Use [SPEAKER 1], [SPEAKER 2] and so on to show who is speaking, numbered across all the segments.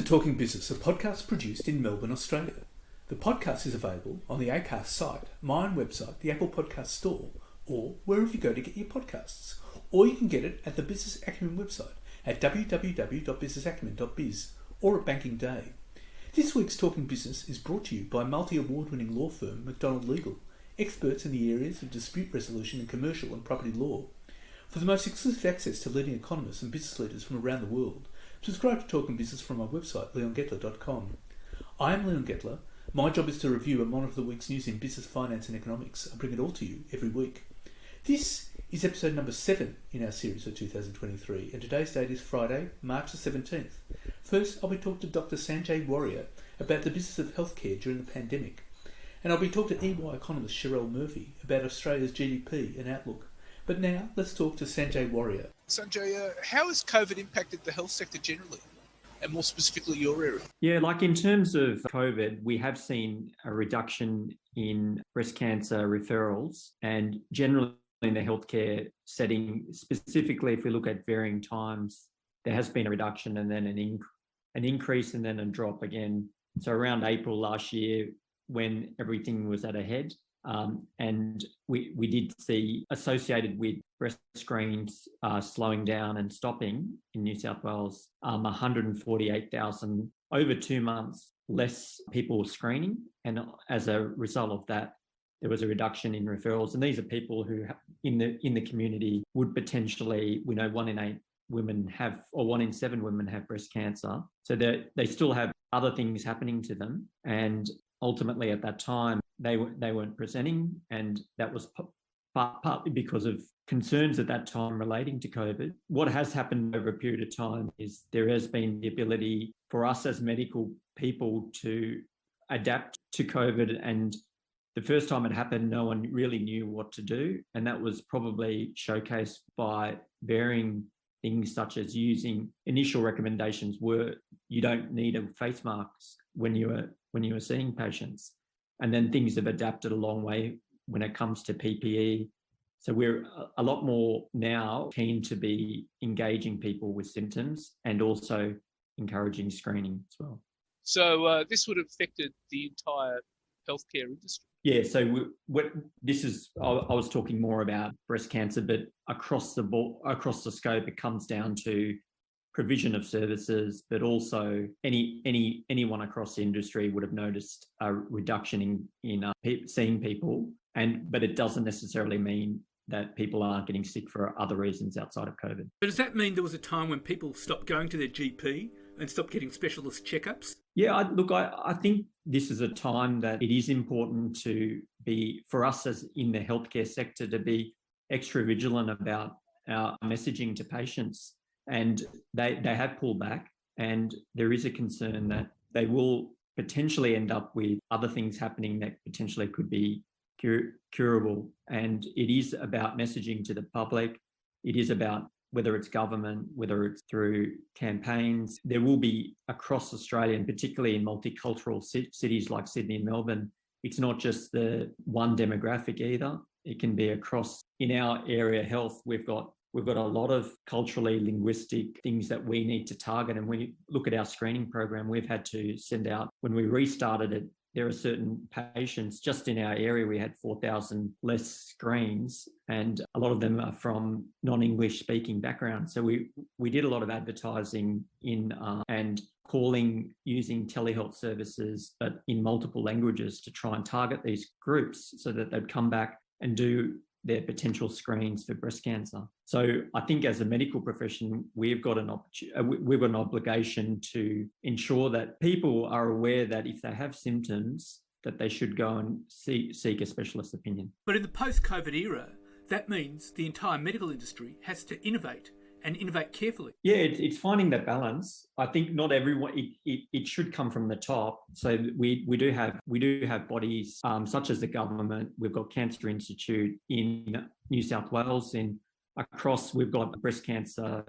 [SPEAKER 1] Talking Business, a podcast produced in Melbourne, Australia. The podcast is available on the Acast site, my own website, the Apple Podcast Store, or wherever you go to get your podcasts. Or you can get it at the Business Acumen website at www.businessacumen.biz or at Banking Day. This week's Talking Business is brought to you by multi-award-winning law firm McDonald Legal, experts in the areas of dispute resolution and commercial and property law. For the most exclusive access to leading economists and business leaders from around the world, subscribe to Talking Business from our website, leongettler.com. I am Leon Gettler. My job is to review and monitor the week's news in business, finance and economics. I bring it all to you every week. This is episode number 7 in our series for 2023, and today's date is Friday, March the 17th. First, I'll be talking to Dr. Sanjay Warrier about the business of healthcare during the pandemic. And I'll be talking to EY economist Sherelle Murphy about Australia's GDP and outlook. But now, let's talk to Sanjay Warrier.
[SPEAKER 2] Sanjay, how has COVID impacted the health sector generally, and more specifically your area?
[SPEAKER 3] Yeah, like in terms of COVID, we have seen a reduction in breast cancer referrals, and generally in the healthcare setting, specifically if we look at varying times, there has been a reduction and then an increase and then a drop again. So around April last year, when everything was at a head, and we did see, associated with breast screens slowing down and stopping in New South Wales, 148,000 over 2 months less people screening. And as a result of that, there was a reduction in referrals. And these are people who in the community would potentially, we know 1 in 8 women have, or 1 in 7 women have breast cancer. So they still have other things happening to them. And ultimately at that time, they weren't presenting, and that was partly because of concerns at that time relating to COVID. What has happened over a period of time is there has been the ability for us as medical people to adapt to COVID, and the first time it happened, no one really knew what to do, and that was probably showcased by varying things such as using initial recommendations were you don't need a face mask when you are seeing patients. And then things have adapted a long way when it comes to PPE. So we're a lot more now keen to be engaging people with symptoms and also encouraging screening as well.
[SPEAKER 2] So this would have affected the entire healthcare industry?
[SPEAKER 3] Yeah, so I was talking more about breast cancer, but across the board, across the scope, it comes down to provision of services, but also anyone across the industry would have noticed a reduction in seeing people, but it doesn't necessarily mean that people aren't getting sick for other reasons outside of COVID.
[SPEAKER 1] But does that mean there was a time when people stopped going to their GP and stopped getting specialist checkups?
[SPEAKER 3] Yeah, I think this is a time that it is important for us as in the healthcare sector to be extra vigilant about our messaging to patients. And they have pulled back, and there is a concern that they will potentially end up with other things happening that potentially could be curable. And it is about messaging to the public. It is about whether it's government, whether it's through campaigns. There will be across Australia, and particularly in multicultural cities like Sydney and Melbourne, it's not just the one demographic either. It can be across. In our area health, we've got a lot of culturally linguistic things that we need to target. And when you look at our screening program, we've had to send out, when we restarted it, there are certain patients just in our area, we had 4,000 less screens, and a lot of them are from non-English speaking backgrounds. So we did a lot of advertising and calling using telehealth services, but in multiple languages to try and target these groups so that they'd come back and do their potential screens for breast cancer. So I think as a medical profession, we've got an obligation to ensure that people are aware that if they have symptoms, that they should go and seek a specialist opinion.
[SPEAKER 1] But in the post-COVID era, that means the entire medical industry has to innovate and innovate carefully.
[SPEAKER 3] Yeah, it's finding that balance. I think not everyone. It should come from the top. So we do have bodies such as the government. We've got Cancer Institute in New South Wales. We've got breast cancer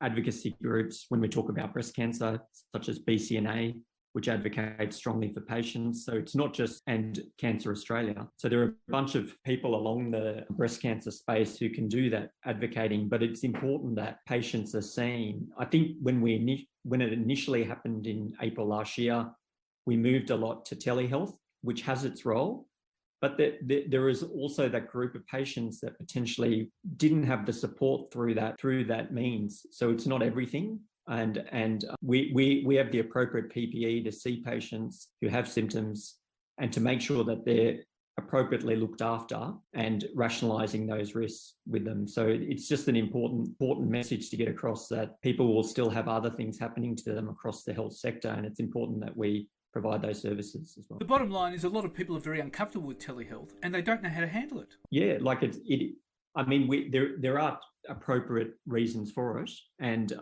[SPEAKER 3] advocacy groups when we talk about breast cancer, such as BCNA which advocates strongly for patients. So it's not just, and Cancer Australia. So there are a bunch of people along the breast cancer space who can do that advocating, but it's important that patients are seen. I think when it initially happened in April last year, we moved a lot to telehealth, which has its role. But there is also that group of patients that potentially didn't have the support through that means. So it's not everything. And we have the appropriate PPE to see patients who have symptoms and to make sure that they're appropriately looked after and rationalising those risks with them. So it's just an important message to get across, that people will still have other things happening to them across the health sector, and it's important that we provide those services as well.
[SPEAKER 1] The bottom line is a lot of people are very uncomfortable with telehealth and they don't know how to handle it.
[SPEAKER 3] Yeah, like there are appropriate reasons for it, and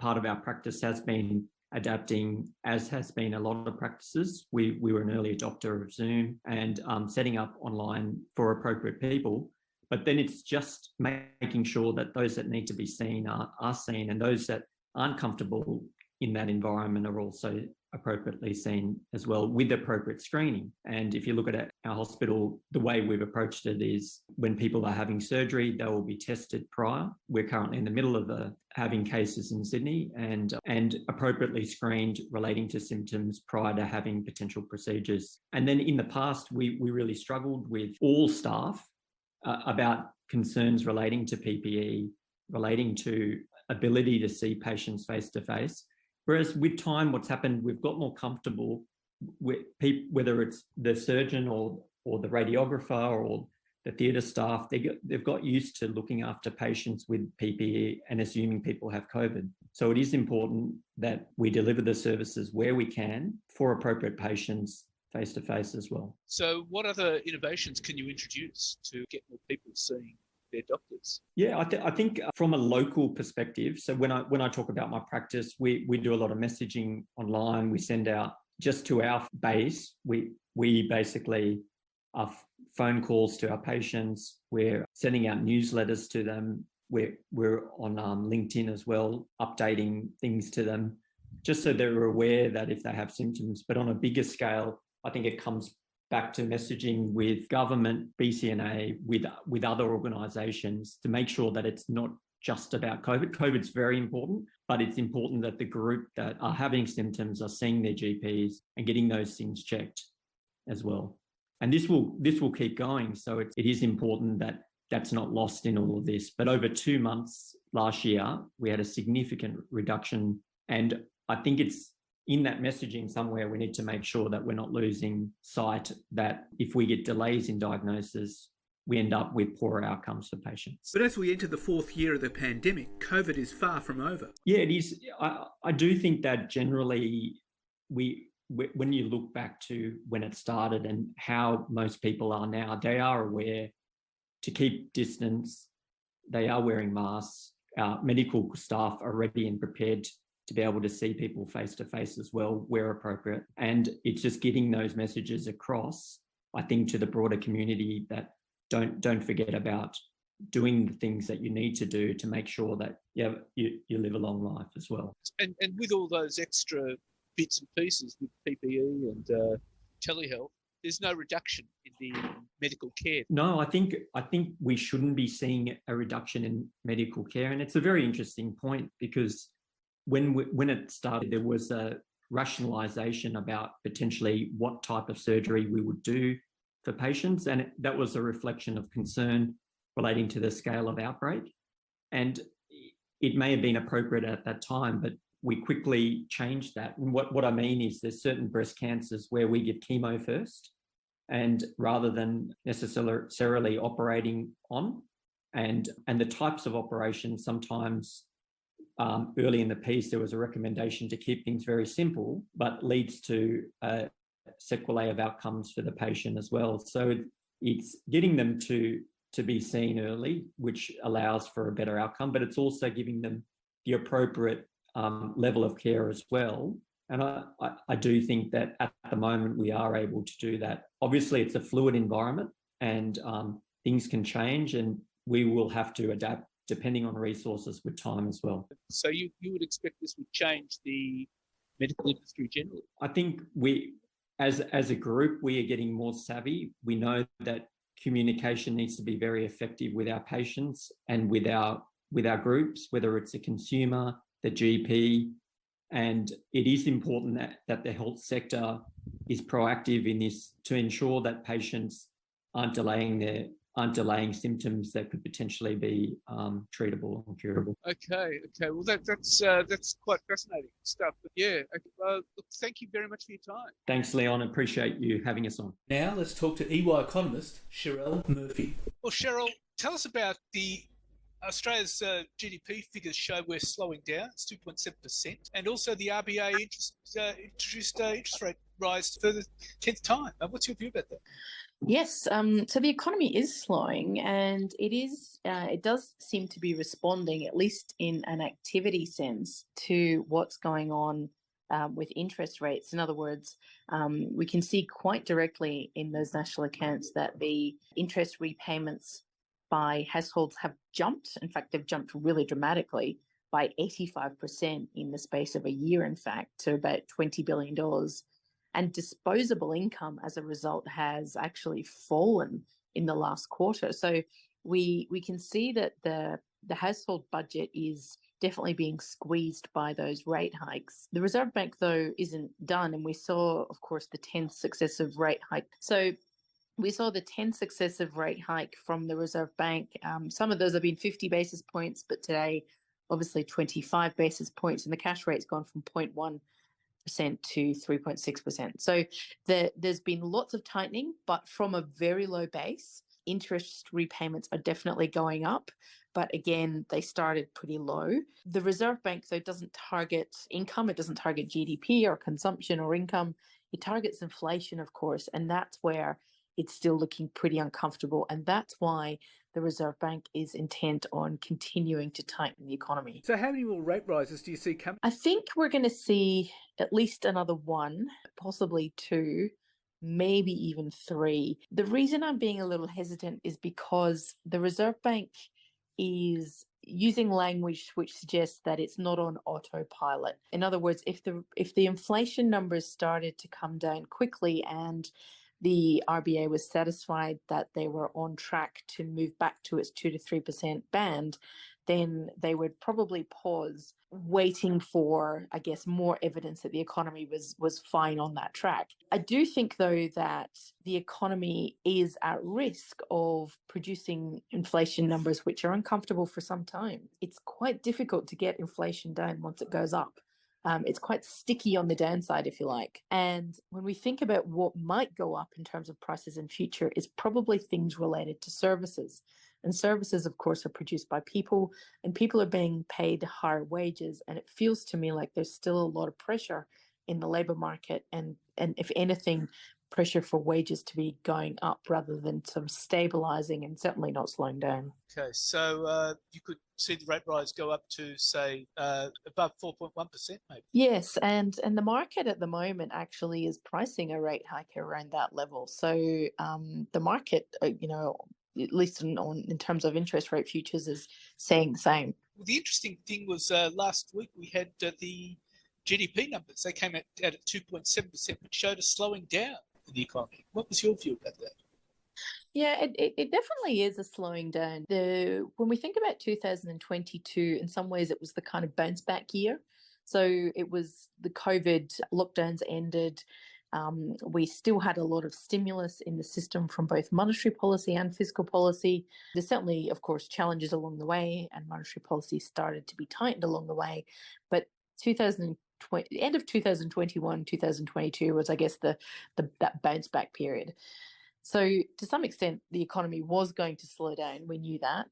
[SPEAKER 3] part of our practice has been adapting, as has been a lot of practices. We were an early adopter of Zoom and setting up online for appropriate people. But then it's just making sure that those that need to be seen are seen, and those that aren't comfortable in that environment are also appropriately seen as well, with appropriate screening. And if you look at our hospital, the way we've approached it is when people are having surgery, they will be tested prior. We're currently in the middle of having cases in Sydney and appropriately screened relating to symptoms prior to having potential procedures. And then in the past, we really struggled with all staff about concerns relating to PPE, relating to ability to see patients face to face. Whereas with time, what's happened, we've got more comfortable with people, whether it's the surgeon or the radiographer or the theatre staff, they've got used to looking after patients with PPE and assuming people have COVID. So it is important that we deliver the services where we can for appropriate patients face to face as well.
[SPEAKER 2] So what other innovations can you introduce to get more people seeing their doctors?
[SPEAKER 3] Yeah, I think from a local perspective, so when I talk about my practice, we do a lot of messaging online. We send out just to our base. We basically are phone calls to our patients. We're sending out newsletters to them. We're on LinkedIn as well, updating things to them, just so they're aware that if they have symptoms. But on a bigger scale, I think it comes back to messaging with government, BCNA, with other organisations to make sure that it's not just about COVID. COVID's very important, but it's important that the group that are having symptoms are seeing their GPs and getting those things checked as well. And this will keep going. So it is important that that's not lost in all of this. But over 2 months last year, we had a significant reduction. And I think it's in that messaging somewhere, we need to make sure that we're not losing sight that if we get delays in diagnosis, we end up with poorer outcomes for patients.
[SPEAKER 1] But as we enter the 4th year of the pandemic, COVID is far from over.
[SPEAKER 3] Yeah, it is. I do think that generally when you look back to when it started and how most people are now, they are aware to keep distance. They are wearing masks. Our medical staff are ready and prepared to be able to see people face to face as well, where appropriate. And it's just getting those messages across, I think, to the broader community that don't forget about doing the things that you need to do to make sure that you live a long life as well.
[SPEAKER 2] And with all those extra bits and pieces with PPE and telehealth, there's no reduction in the medical care.
[SPEAKER 3] No, I think we shouldn't be seeing a reduction in medical care. And it's a very interesting point, because when it started, there was a rationalisation about potentially what type of surgery we would do for patients. And that was a reflection of concern relating to the scale of outbreak. And it may have been appropriate at that time, but we quickly changed that. And what I mean is there's certain breast cancers where we give chemo first, and rather than necessarily operating on, and the types of operations sometimes early in the piece, there was a recommendation to keep things very simple, but leads to sequelae of outcomes for the patient as well. So it's getting them to be seen early, which allows for a better outcome, but it's also giving them the appropriate level of care as well. And I do think that at the moment we are able to do that. Obviously, it's a fluid environment and things can change, and we will have to adapt depending on resources with time as well.
[SPEAKER 2] So you would expect this would change the medical industry generally?
[SPEAKER 3] I think we, as a group, we are getting more savvy. We know that communication needs to be very effective with our patients and with our groups, whether it's a consumer, the GP, and it is important that the health sector is proactive in this to ensure that patients aren't delaying symptoms that could potentially be treatable or curable.
[SPEAKER 2] Okay. Well, that's quite fascinating stuff. But yeah, look, thank you very much for your time.
[SPEAKER 3] Thanks, Leon. Appreciate you having us on.
[SPEAKER 1] Now let's talk to EY economist Sherelle Murphy.
[SPEAKER 2] Well, Cheryl, tell us about Australia's GDP figures show we're slowing down. It's 2.7%, and also the RBA introduced interest rate rise for the 10th time. What's your view about that?
[SPEAKER 4] Yes, so the economy is slowing, and it does seem to be responding, at least in an activity sense, to what's going on with interest rates. In other words, we can see quite directly in those national accounts that the interest repayments by households have jumped. In fact, they've jumped really dramatically by 85% in the space of a year, in fact, to about $20 billion. And disposable income as a result has actually fallen in the last quarter. So we can see that the household budget is definitely being squeezed by those rate hikes. The Reserve Bank, though, isn't done. And we saw, of course, the 10th successive rate hike. So we saw the 10th successive rate hike from the Reserve Bank. Some of those have been 50 basis points, but today, obviously 25 basis points, and the cash rate's gone from 0.1% to 3.6%. So there's been lots of tightening, but from a very low base. Interest repayments are definitely going up, but again, they started pretty low. The Reserve Bank, though, doesn't target income. It doesn't target GDP or consumption or income. It targets inflation, of course, and that's where it's still looking pretty uncomfortable. And that's why the Reserve Bank is intent on continuing to tighten the economy.
[SPEAKER 1] So how many more rate rises do you see coming?
[SPEAKER 4] I think we're going to see at least another one, possibly two, maybe even three. The reason I'm being a little hesitant is because the Reserve Bank is using language which suggests that it's not on autopilot. In other words, if the inflation numbers started to come down quickly and the RBA was satisfied that they were on track to move back to its 2 to 3% band, then they would probably pause, waiting for, I guess, more evidence that the economy was fine on that track. I do think, though, that the economy is at risk of producing inflation numbers which are uncomfortable for some time. It's quite difficult to get inflation down once it goes up. It's quite sticky on the downside, if you like. And when we think about what might go up in terms of prices in future, it's probably things related to services. And services, of course, are produced by people, and people are being paid higher wages. And it feels to me like there's still a lot of pressure in the labour market, and if anything, pressure for wages to be going up rather than sort of stabilising and certainly not slowing down.
[SPEAKER 2] Okay, so you could see the rate rise go up to, say, above 4.1%, maybe.
[SPEAKER 4] Yes, and the market at the moment actually is pricing a rate hike around that level. So the market, at least in terms of interest rate futures, is saying the same.
[SPEAKER 2] Well, the interesting thing was last week we had the GDP numbers. They came out at 2.7%, which showed a slowing down in the economy. What was your view about that?
[SPEAKER 4] Yeah, it definitely is a slowing down. When we think about 2022, in some ways it was the kind of bounce back year. So it was the COVID lockdowns ended. We still had a lot of stimulus in the system from both monetary policy and fiscal policy. There's certainly, of course, challenges along the way, and monetary policy started to be tightened along the way. But the end of 2021, 2022 was, I guess, that bounce back period. So to some extent, the economy was going to slow down. We knew that.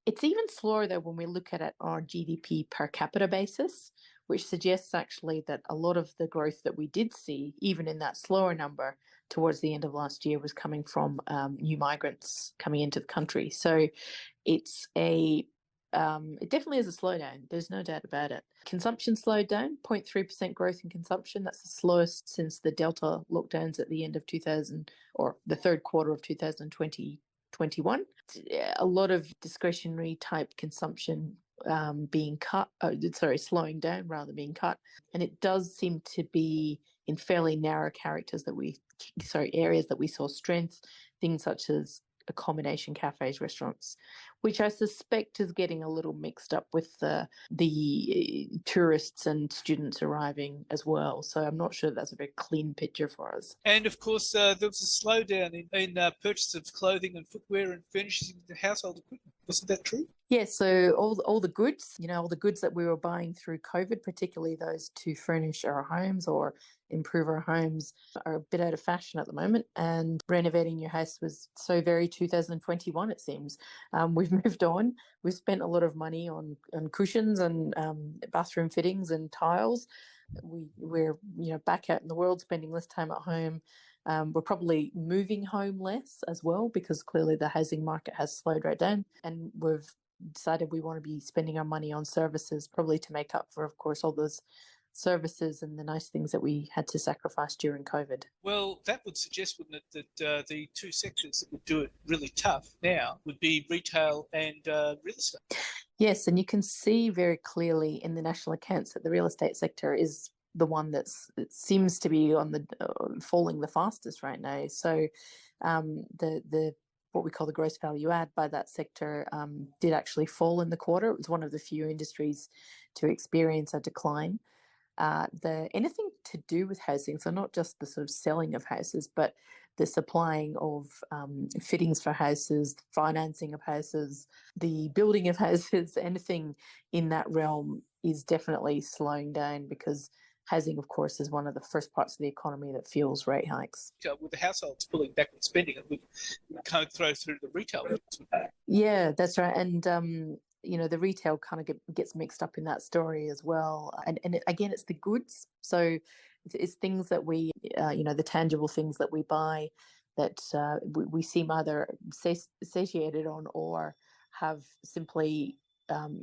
[SPEAKER 4] It's even slower, though, when we look at it on our GDP per capita basis, which suggests actually that a lot of the growth that we did see, even in that slower number towards the end of last year, was coming from new migrants coming into the country. So it definitely is a slowdown. There's no doubt about it. Consumption slowed down, 0.3% growth in consumption. That's the slowest since the Delta lockdowns at the end of 2000 or the third quarter of 2021. A lot of discretionary type consumption slowing down rather than being cut. And it does seem to be in fairly narrow areas that we saw strength, things such as accommodation, cafes, restaurants, which I suspect is getting a little mixed up with the tourists and students arriving as well. So I'm not sure that's a very clean picture for us.
[SPEAKER 2] And of course, there was a slowdown in purchase of clothing and footwear and furnishings and household equipment. Wasn't that true?
[SPEAKER 4] Yes, so all the goods, all the goods that we were buying through COVID, particularly those to furnish our homes or improve our homes, are a bit out of fashion at the moment. And renovating your house was so very 2021, it seems. We've moved on. We've spent a lot of money on cushions and bathroom fittings and tiles. We're back out in the world, spending less time at home. We're probably moving home less as well, because clearly the housing market has slowed right down, and we've decided we want to be spending our money on services, probably to make up for, of course, all those services and the nice things that we had to sacrifice during COVID.
[SPEAKER 2] Well, that would suggest, wouldn't it, that the two sectors that would do it really tough now would be retail and real estate?
[SPEAKER 4] Yes, and you can see very clearly in the national accounts that the real estate sector is the one it seems to be on the falling the fastest right now. So the what we call the gross value add by that sector did actually fall in the quarter. It was one of the few industries to experience a decline. Anything to do with housing, so not just the sort of selling of houses, but the supplying of fittings for houses, financing of houses, the building of houses, anything in that realm is definitely slowing down, because housing, of course, is one of the first parts of the economy that feels rate hikes.
[SPEAKER 2] With the households pulling back on spending, it would kind of throw through the retail.
[SPEAKER 4] Yeah, that's right. And the retail kind of gets mixed up in that story as well. And again, it's the goods. So it's things that we, the tangible things that we buy that we seem either satiated on or have simply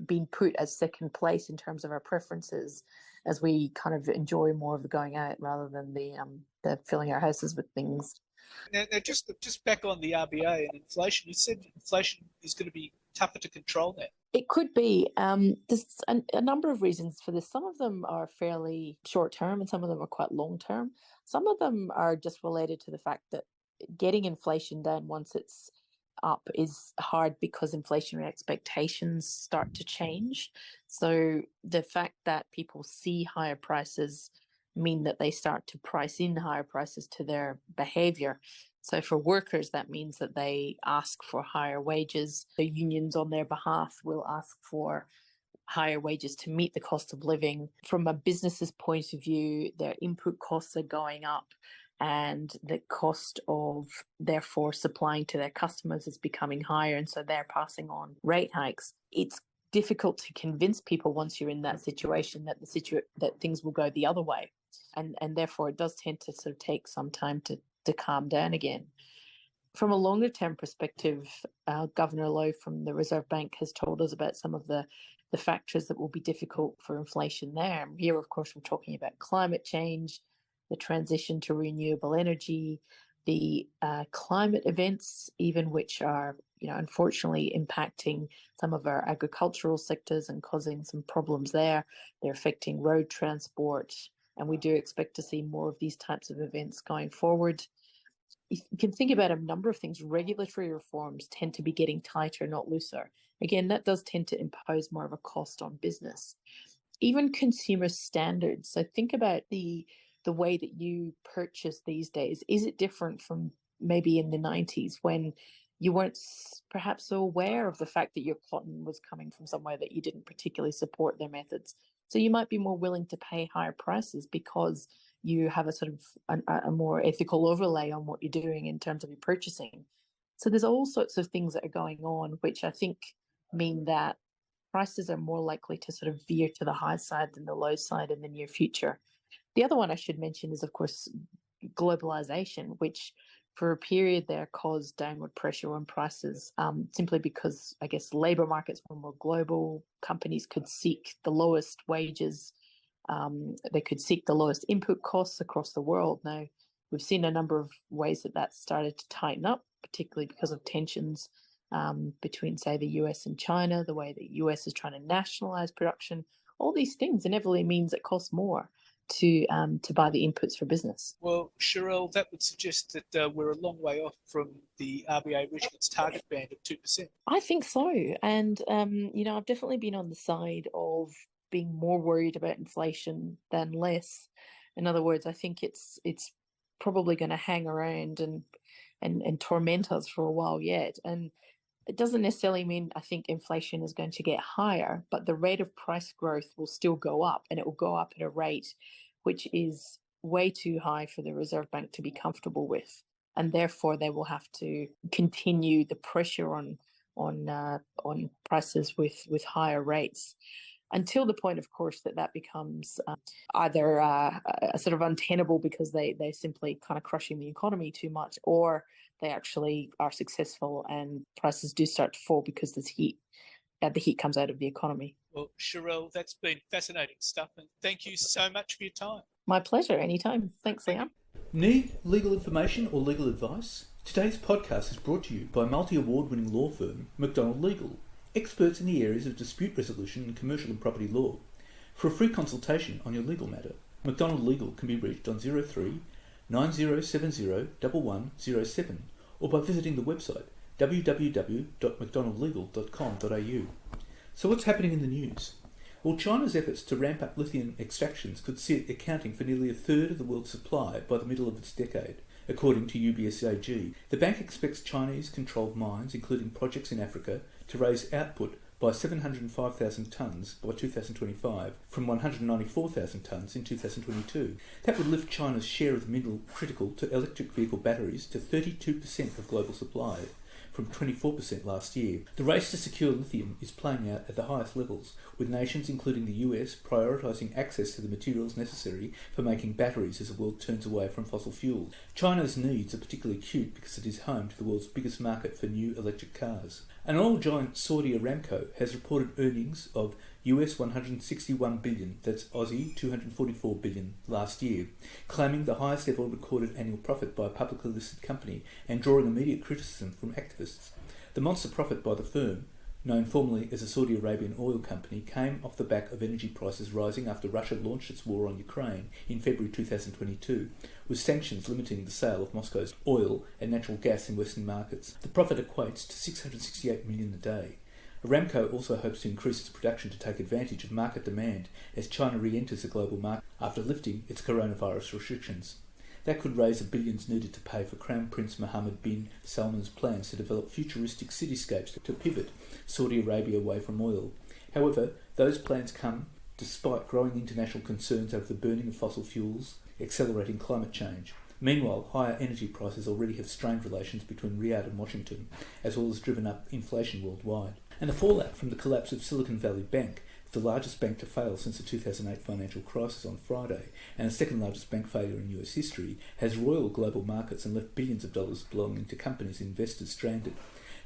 [SPEAKER 4] been put as second place in terms of our preferences, as we kind of enjoy more of the going out rather than the filling our houses with things.
[SPEAKER 2] Now just back on the RBA and inflation, you said inflation is going to be tougher to control now.
[SPEAKER 4] It could be. There's a number of reasons for this. Some of them are fairly short term and some of them are quite long term. Some of them are just related to the fact that getting inflation down once it's up is hard, because inflationary expectations start to change. So the fact that people see higher prices mean that they start to price in higher prices to their behavior. So for workers, that means that they ask for higher wages. The unions on their behalf will ask for higher wages to meet the cost of living. From a business's point of view, their input costs are going up, and the cost of, therefore, supplying to their customers is becoming higher, and so they're passing on rate hikes. It's difficult to convince people once you're in that situation that things will go the other way, and therefore it does tend to sort of take some time to calm down again. From a longer term perspective, Governor Lowe from the Reserve Bank has told us about some of the factors that will be difficult for inflation there. Here, of course, we're talking about climate change, the transition to renewable energy, the climate events, even which are, unfortunately impacting some of our agricultural sectors and causing some problems there. They're affecting road transport, and we do expect to see more of these types of events going forward. You can think about a number of things. Regulatory reforms tend to be getting tighter, not looser. Again, that does tend to impose more of a cost on business. Even consumer standards. So think about the way that you purchase these days. Is it different from maybe in the 90s, when you weren't perhaps so aware of the fact that your cotton was coming from somewhere that you didn't particularly support their methods? So you might be more willing to pay higher prices because you have a sort of a more ethical overlay on what you're doing in terms of your purchasing. So there's all sorts of things that are going on, which I think mean that prices are more likely to sort of veer to the high side than the low side in the near future. The other one I should mention is, of course, globalization, which for a period there caused downward pressure on prices, simply because, I guess, labor markets were more global. Companies could seek the lowest wages. They could seek the lowest input costs across the world. Now, we've seen a number of ways that that's started to tighten up, particularly because of tensions between, say, the US and China, the way the US is trying to nationalize production, all these things inevitably means it costs more to buy the inputs for business.
[SPEAKER 2] Well, Sherelle, that would suggest that we're a long way off from the RBA reaching its target band of 2%.
[SPEAKER 4] I think so. And, I've definitely been on the side of being more worried about inflation than less. In other words, I think it's probably going to hang around and torment us for a while yet. And it doesn't necessarily mean I think inflation is going to get higher, but the rate of price growth will still go up, and it will go up at a rate which is way too high for the Reserve Bank to be comfortable with. And therefore, they will have to continue the pressure on prices with higher rates, until the point, of course, that becomes either sort of untenable because they simply kind of crushing the economy too much, or they actually are successful and prices do start to fall because the heat comes out of the economy.
[SPEAKER 2] Well, Sherelle, that's been fascinating stuff, and thank you so much for your time.
[SPEAKER 4] My pleasure, anytime. Thanks, Liam.
[SPEAKER 1] Need legal information or legal advice? Today's podcast is brought to you by multi-award-winning law firm McDonald Legal, experts in the areas of dispute resolution and commercial and property law. For a free consultation on your legal matter, McDonald Legal can be reached on 03 9070 1107 or by visiting the website www.mcdonaldlegal.com.au. So what's happening in the news? Well, China's efforts to ramp up lithium extractions could see it accounting for nearly a third of the world's supply by the middle of its decade, according to UBS AG. The bank expects Chinese-controlled mines, including projects in Africa, to raise output by 705,000 tonnes by 2025 from 194,000 tonnes in 2022. That would lift China's share of the mineral critical to electric vehicle batteries to 32% of global supply, from 24% last year. The race to secure lithium is playing out at the highest levels, with nations including the US prioritising access to the materials necessary for making batteries as the world turns away from fossil fuels. China's needs are particularly acute because it is home to the world's biggest market for new electric cars. An oil giant Saudi Aramco has reported earnings of US 161 billion, that's Aussie 244 billion last year, claiming the highest ever recorded annual profit by a publicly listed company and drawing immediate criticism from activists. The monster profit by the firm, known formerly as a Saudi Arabian oil company, came off the back of energy prices rising after Russia launched its war on Ukraine in February 2022, with sanctions limiting the sale of Moscow's oil and natural gas in Western markets. The profit equates to 668 million a day. Aramco also hopes to increase its production to take advantage of market demand as China re-enters the global market after lifting its coronavirus restrictions. That could raise the billions needed to pay for Crown Prince Mohammed bin Salman's plans to develop futuristic cityscapes to pivot Saudi Arabia away from oil. However, those plans come despite growing international concerns over the burning of fossil fuels, accelerating climate change. Meanwhile, higher energy prices already have strained relations between Riyadh and Washington, as well as driven up inflation worldwide. And the fallout from the collapse of Silicon Valley Bank, the largest bank to fail since the 2008 financial crisis on Friday, and the second largest bank failure in US history, has roiled global markets and left billions of dollars belonging to companies and investors stranded.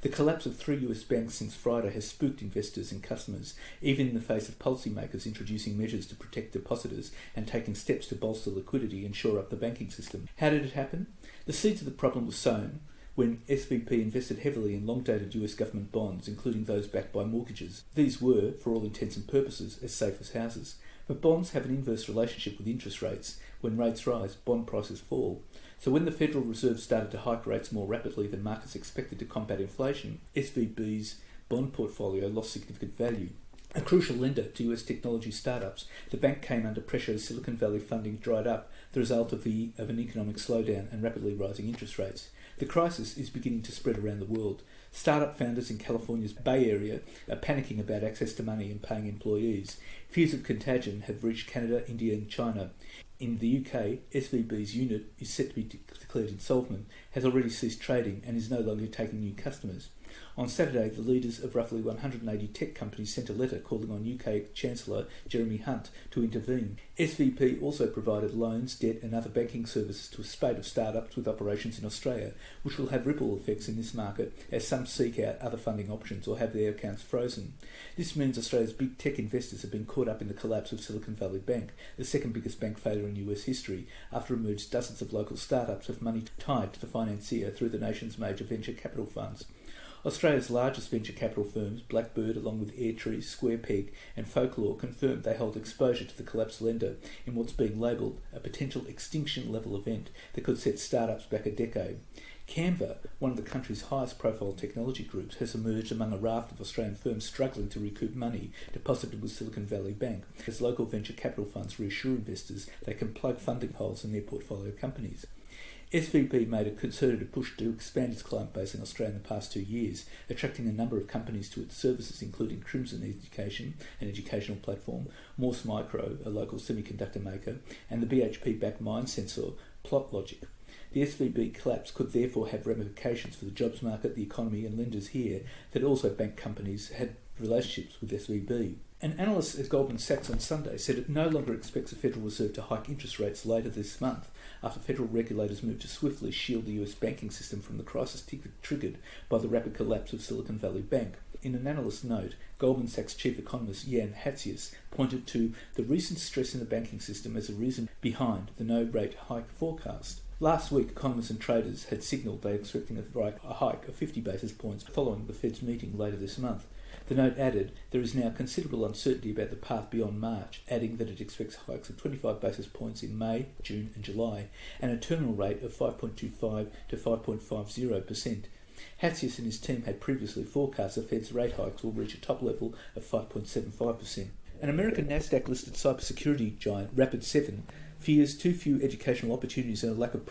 [SPEAKER 1] The collapse of 3 US banks since Friday has spooked investors and customers, even in the face of policymakers introducing measures to protect depositors and taking steps to bolster liquidity and shore up the banking system. How did it happen? The seeds of the problem were sown when SVP invested heavily in long-dated US government bonds, including those backed by mortgages. These were, for all intents and purposes, as safe as houses. But bonds have an inverse relationship with interest rates. When rates rise, bond prices fall. So when the Federal Reserve started to hike rates more rapidly than markets expected to combat inflation, SVB's bond portfolio lost significant value. A crucial lender to US technology startups, the bank came under pressure as Silicon Valley funding dried up, the result of an economic slowdown and rapidly rising interest rates. The crisis is beginning to spread around the world. Startup founders in California's Bay Area are panicking about access to money and paying employees. Fears of contagion have reached Canada, India and China. In the UK, SVB's unit is set to be declared insolvent, has already ceased trading and is no longer taking new customers. On Saturday, the leaders of roughly 180 tech companies sent a letter calling on UK Chancellor Jeremy Hunt to intervene. SVP also provided loans, debt and other banking services to a spate of startups with operations in Australia, which will have ripple effects in this market as some seek out other funding options or have their accounts frozen. This means Australia's big tech investors have been caught up in the collapse of Silicon Valley Bank, the second biggest bank failure in US history, after it emerged dozens of local startups with money tied to the financier through the nation's major venture capital funds. Australia's largest venture capital firms, Blackbird along with Airtree, Squarepeg and Folklore, confirmed they hold exposure to the collapsed lender in what's being labelled a potential extinction-level event that could set startups back a decade. Canva, one of the country's highest profile technology groups, has emerged among a raft of Australian firms struggling to recoup money deposited with Silicon Valley Bank, as local venture capital funds reassure investors they can plug funding holes in their portfolio companies. SVB made a concerted push to expand its client base in Australia in the past 2 years, attracting a number of companies to its services, including Crimson Education, an educational platform, Morse Micro, a local semiconductor maker, and the BHP-backed mine sensor, PlotLogic. The SVB collapse could therefore have ramifications for the jobs market, the economy and lenders here that also bank companies had relationships with SVB. An analyst at Goldman Sachs on Sunday said it no longer expects the Federal Reserve to hike interest rates later this month after federal regulators moved to swiftly shield the US banking system from the crisis triggered by the rapid collapse of Silicon Valley Bank. In an analyst note, Goldman Sachs chief economist Jan Hatzius pointed to the recent stress in the banking system as a reason behind the no-rate hike forecast. Last week, economists and traders had signalled they were expecting a hike of 50 basis points following the Fed's meeting later this month. The note added, there is now considerable uncertainty about the path beyond March, adding that it expects hikes of 25 basis points in May, June and July, and a terminal rate of 5.25 to 5.50%. Hatzius and his team had previously forecast the Fed's rate hikes will reach a top level of 5.75%. An American NASDAQ-listed cybersecurity giant, Rapid7, fears too few educational opportunities and a lack of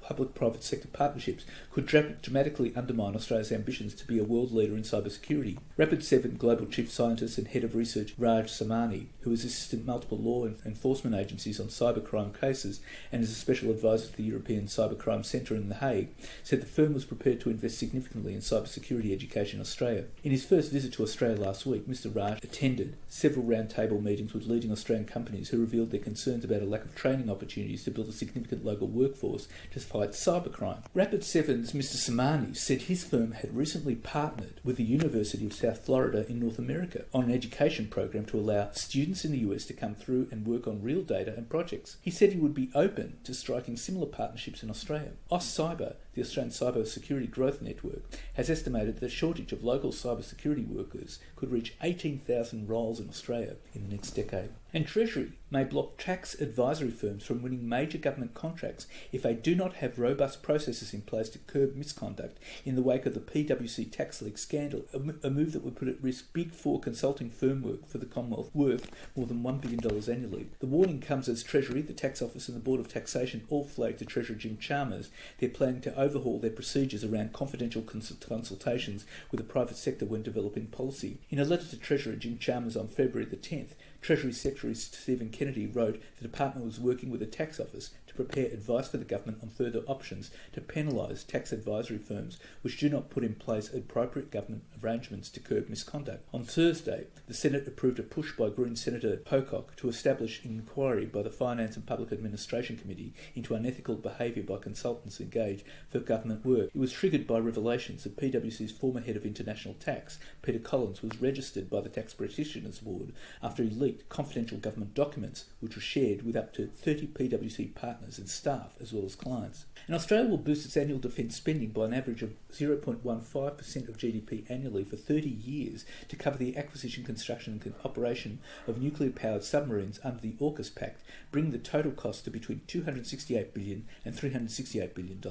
[SPEAKER 1] public-private sector partnerships could dramatically undermine Australia's ambitions to be a world leader in cybersecurity. Rapid7 Global Chief Scientist and Head of Research Raj Samani, who has assisted multiple law enforcement agencies on cybercrime cases and is a special advisor to the European Cybercrime Centre in The Hague, said the firm was prepared to invest significantly in cybersecurity education in Australia. In his first visit to Australia last week, Mr Raj attended several roundtable meetings with leading Australian companies who revealed their concerns about a lack of training opportunities to build a significant local workforce to fight cybercrime. Rapid7's Mr. Samani said his firm had recently partnered with the University of South Florida in North America on an education program to allow students in the US to come through and work on real data and projects. He said he would be open to striking similar partnerships in Australia. AusCyber, the Australian Cyber Security Growth Network, has estimated that the shortage of local cybersecurity workers could reach 18,000 roles in Australia in the next decade. And Treasury may block tax advisory firms from winning major government contracts if they do not have robust processes in place to curb misconduct in the wake of the PwC tax leak scandal, a move that would put at risk Big Four consulting firm work for the Commonwealth worth more than $1 billion annually. The warning comes as Treasury, the Tax Office and the Board of Taxation all flagged to Treasurer Jim Chalmers they're planning to overhaul their procedures around confidential consultations with the private sector when developing policy. In a letter to Treasurer Jim Chalmers on February the 10th, Treasury Secretary Stephen Kennedy wrote the department was working with the Tax Office to prepare advice for the government on further options to penalise tax advisory firms which do not put in place appropriate government arrangements to curb misconduct. On Thursday, the Senate approved a push by Green Senator Pocock to establish an inquiry by the Finance and Public Administration Committee into unethical behaviour by consultants engaged for government work. It was triggered by revelations that PwC's former head of international tax, Peter Collins, was registered by the Tax Practitioners Board after he leaked confidential government documents which were shared with up to 30 PwC partners and staff as well as clients. And Australia will boost its annual defence spending by an average of 0.15% of GDP annually for 30 years to cover the acquisition, construction and operation of nuclear-powered submarines under the AUKUS Pact, bringing the total cost to between $268 billion and $368 billion.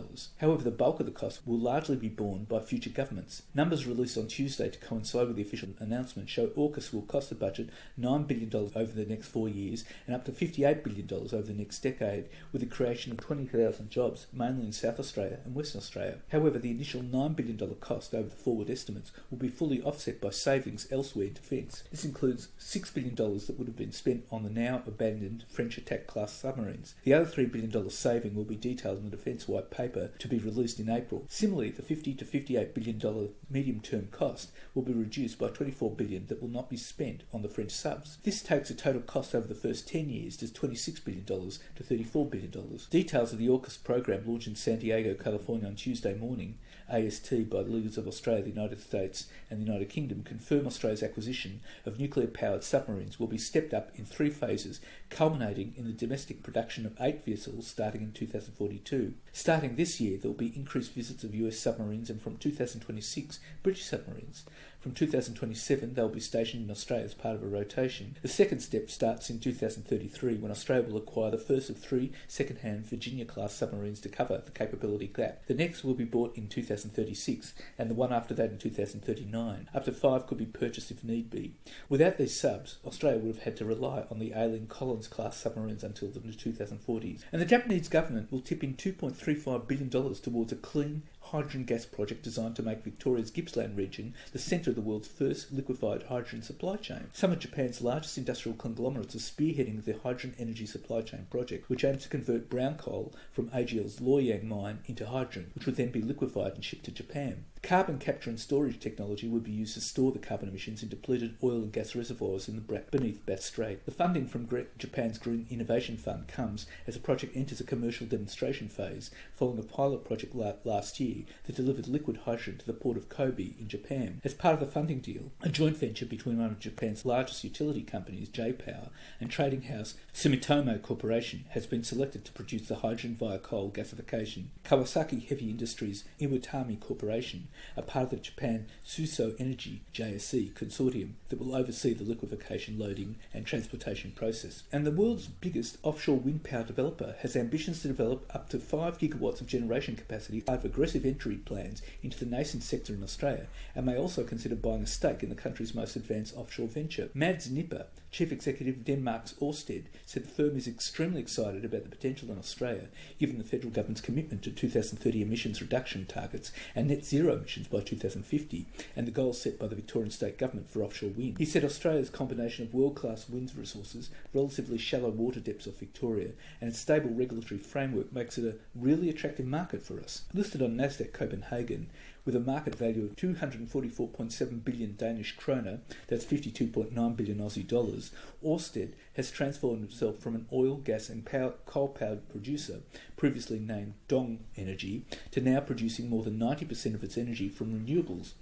[SPEAKER 1] However, the bulk of the cost will largely be borne by future governments. Numbers released on Tuesday to coincide with the official announcement show AUKUS will cost the budget $9 billion over the next 4 years and up to $58 billion over the next decade, with the creation of 20,000 jobs, mainly in South Australia and Western Australia. However, the initial $9 billion cost over the forward estimates will be fully offset by savings elsewhere in defence. This includes $6 billion that would have been spent on the now abandoned French attack-class submarines. The other $3 billion saving will be detailed in the Defence White Paper to be released in April. Similarly, the $50 to $58 billion medium-term cost will be reduced by $24 billion that will not be spent on the French subs. This This takes the total cost over the first 10 years to $26 billion to $34 billion. Details of the AUKUS program launched in San Diego, California on Tuesday morning, AST, by the leaders of Australia, the United States and the United Kingdom, confirm Australia's acquisition of nuclear-powered submarines will be stepped up in 3 phases, culminating in the domestic production of 8 vessels starting in 2042. Starting this year, there will be increased visits of US submarines, and from 2026, British submarines. From 2027, they will be stationed in Australia as part of a rotation. The second step starts in 2033, when Australia will acquire the first of 3 second-hand Virginia-class submarines to cover the capability gap. The next will be bought in 2036, and the one after that in 2039. Up to 5 could be purchased if need be. Without these subs, Australia would have had to rely on the ailing Collins-class submarines until the 2040s. And the Japanese government will tip in $2.35 billion towards a clean hydrogen gas project designed to make Victoria's Gippsland region the centre of the world's first liquefied hydrogen supply chain. Some of Japan's largest industrial conglomerates are spearheading the hydrogen energy supply chain project, which aims to convert brown coal from AGL's Loyang mine into hydrogen, which would then be liquefied and shipped to Japan. Carbon capture and storage technology would be used to store the carbon emissions in depleted oil and gas reservoirs in the beneath Bass Strait. The funding from Japan's Green Innovation Fund comes as the project enters a commercial demonstration phase following a pilot project last year that delivered liquid hydrogen to the port of Kobe in Japan. As part of the funding deal, a joint venture between one of Japan's largest utility companies, J-Power, and trading house Sumitomo Corporation has been selected to produce the hydrogen via coal gasification. Kawasaki Heavy Industries Iwatani Corporation, a part of the Japan Suso Energy JSC consortium that will oversee the liquefaction, loading and transportation process. And the world's biggest offshore wind power developer has ambitions to develop up to 5 gigawatts of generation capacity, have aggressive entry plans into the nascent sector in Australia, and may also consider buying a stake in the country's most advanced offshore venture. Mads Nipper, Chief Executive of Denmark's Ørsted, said the firm is extremely excited about the potential in Australia, given the federal government's commitment to 2030 emissions reduction targets and net zero emissions by 2050, and the goals set by the Victorian state government for offshore wind. He said Australia's combination of world-class wind resources, relatively shallow water depths off Victoria, and its stable regulatory framework makes it a really attractive market for us. Listed on NASDAQ Copenhagen, with a market value of 244.7 billion Danish kroner, that's 52.9 billion Aussie dollars, Ørsted has transformed itself from an oil, gas and coal-powered producer, previously named Dong Energy, to now producing more than 90% of its energy from renewables.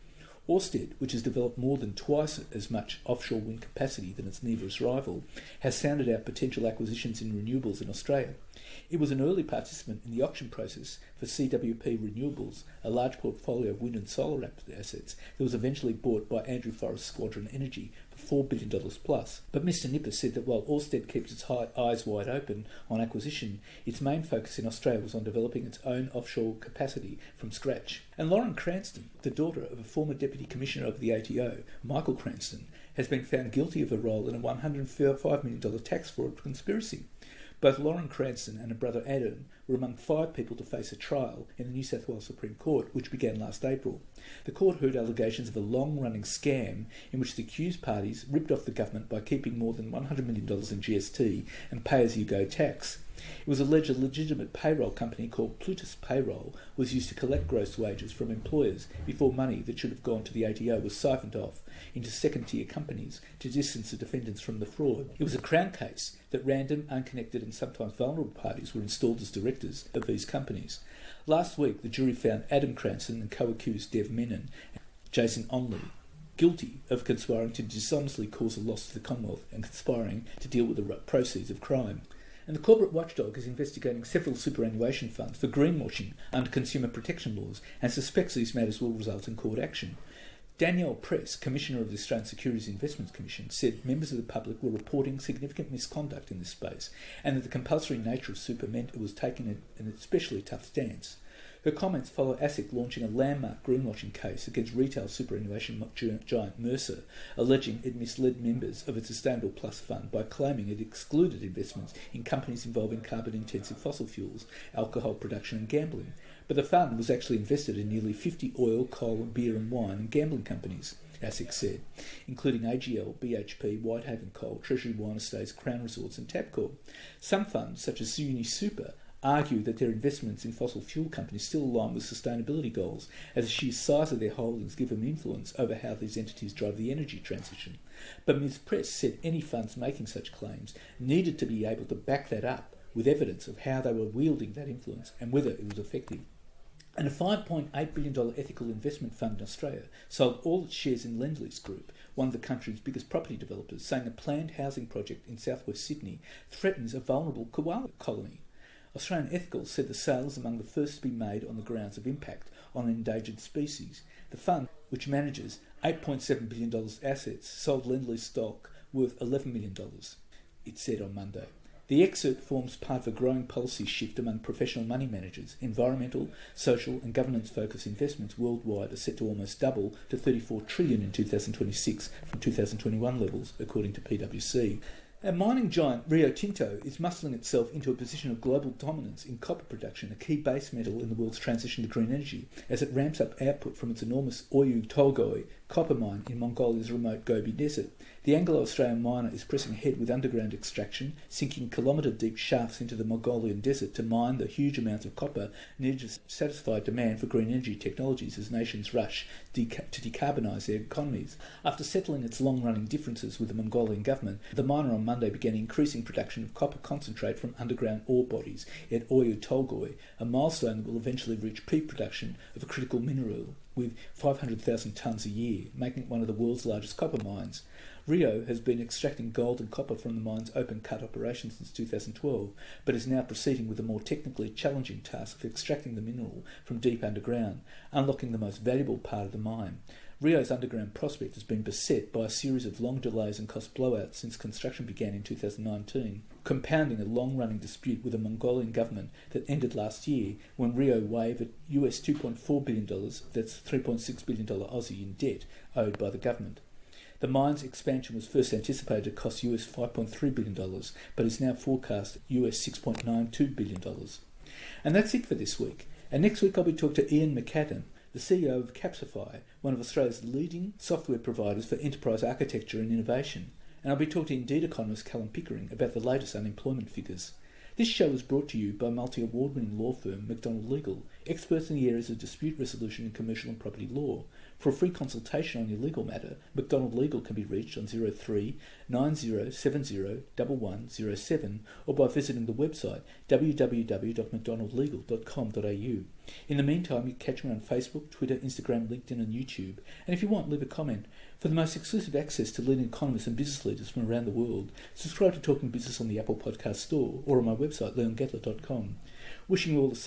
[SPEAKER 1] Ørsted, which has developed more than twice as much offshore wind capacity than its nearest rival, has sounded out potential acquisitions in renewables in Australia. It was an early participant in the auction process for CWP Renewables, a large portfolio of wind and solar assets that was eventually bought by Andrew Forrest's Squadron Energy for $4 billion plus. But Mr. Nipper said that while Ørsted keeps its eyes wide open on acquisition, its main focus in Australia was on developing its own offshore capacity from scratch. And Lauren Cranston, the daughter of a former Deputy Commissioner of the ATO, Michael Cranston, has been found guilty of a role in a $105 million tax fraud conspiracy. Both Lauren Cranston and her brother Adam were among 5 people to face a trial in the New South Wales Supreme Court, which began last April. The court heard allegations of a long-running scam in which the accused parties ripped off the government by keeping more than $100 million in GST and pay-as-you-go tax. It was alleged a legitimate payroll company called Plutus Payroll was used to collect gross wages from employers before money that should have gone to the ATO was siphoned off into second-tier companies to distance the defendants from the fraud. It was a Crown case that random, unconnected and sometimes vulnerable parties were installed as directors of these companies. Last week, the jury found Adam Cranston and co-accused Dev Menon and Jason Onley guilty of conspiring to dishonestly cause a loss to the Commonwealth and conspiring to deal with the proceeds of crime. And the corporate watchdog is investigating several superannuation funds for greenwashing under consumer protection laws and suspects these matters will result in court action. Danielle Press, Commissioner of the Australian Securities Investments Commission, said members of the public were reporting significant misconduct in this space and that the compulsory nature of super meant it was taking an especially tough stance. Her comments follow ASIC launching a landmark greenwashing case against retail superannuation giant Mercer, alleging it misled members of its Sustainable Plus fund by claiming it excluded investments in companies involving carbon-intensive fossil fuels, alcohol production and gambling. But the fund was actually invested in nearly 50 oil, coal, beer and wine and gambling companies, ASIC said, including AGL, BHP, Whitehaven Coal, Treasury Wine Estates, Crown Resorts and Tabcorp. Some funds, such as Uni Super, argue that their investments in fossil fuel companies still align with sustainability goals, as the sheer size of their holdings give them influence over how these entities drive the energy transition. But Ms. Press said any funds making such claims needed to be able to back that up with evidence of how they were wielding that influence and whether it was effective. And a $5.8 billion ethical investment fund in Australia sold all its shares in Lendlease Group, one of the country's biggest property developers, saying a planned housing project in southwest Sydney threatens a vulnerable koala colony. Australian Ethical said the sale is among the first to be made on the grounds of impact on endangered species. The fund, which manages $8.7 billion assets, sold Lendlease stock worth $11 million, it said on Monday. The excerpt forms part of a growing policy shift among professional money managers. Environmental, social and governance-focused investments worldwide are set to almost double to $34 trillion in 2026 from 2021 levels, according to PwC. A mining giant, Rio Tinto, is muscling itself into a position of global dominance in copper production, a key base metal in the world's transition to green energy, as it ramps up output from its enormous Oyu Tolgoi copper mine in Mongolia's remote Gobi Desert. The Anglo-Australian miner is pressing ahead with underground extraction, sinking kilometre-deep shafts into the Mongolian desert to mine the huge amounts of copper needed to satisfy demand for green energy technologies as nations rush to decarbonise their economies. After settling its long-running differences with the Mongolian government, the miner on Monday began increasing production of copper concentrate from underground ore bodies at Oyu Tolgoi, a milestone that will eventually reach peak production of a critical mineral with 500,000 tonnes a year, making it one of the world's largest copper mines. Rio has been extracting gold and copper from the mine's open-cut operation since 2012, but is now proceeding with the more technically challenging task of extracting the mineral from deep underground, unlocking the most valuable part of the mine. Rio's underground prospect has been beset by a series of long delays and cost blowouts since construction began in 2019, compounding a long-running dispute with the Mongolian government that ended last year when Rio waived US $2.4 billion, that's $3.6 billion Aussie in debt owed by the government. The mine's expansion was first anticipated to cost US $5.3 billion, but is now forecast US $6.92 billion. And that's it for this week. And next week I'll be talking to Ian McCadden, the CEO of Capsify, one of Australia's leading software providers for enterprise architecture and innovation. And I'll be talking to Indeed economist Callum Pickering about the latest unemployment figures. This show is brought to you by multi-award-winning law firm McDonald Legal, experts in the areas of dispute resolution in commercial and property law. For a free consultation on your legal matter, McDonald Legal can be reached on 03 9070 1107 or by visiting the website www.mcdonaldlegal.com.au. In the meantime, you can catch me on Facebook, Twitter, Instagram, LinkedIn and YouTube. And if you want, leave a comment. For the most exclusive access to leading economists and business leaders from around the world, subscribe to Talking Business on the Apple Podcast Store or on my website, leongatler.com. Wishing you all the safety